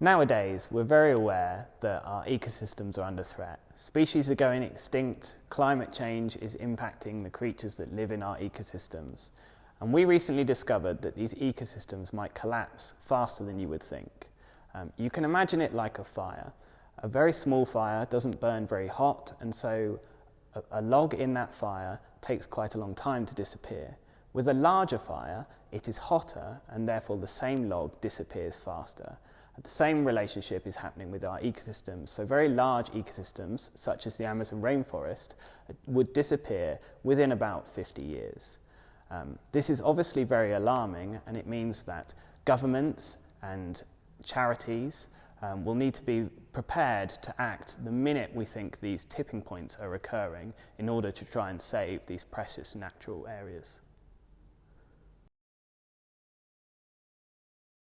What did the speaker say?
Nowadays, we're very aware that our ecosystems are under threat. Species are going extinct, climate change is impacting the creatures that live in our ecosystems. And we recently discovered that these ecosystems might collapse faster than you would think. You can imagine it like a fire. A very small fire doesn't burn very hot, and so a log in that fire takes quite a long time to disappear. With a larger fire, it is hotter, and therefore the same log disappears faster. The same relationship is happening with our ecosystems. So very large ecosystems, such as the Amazon rainforest, would disappear within about 50 years. This is obviously very alarming, and it means that governments and charities will need to be prepared to act the minute we think these tipping points are occurring in order to try and save these precious natural areas.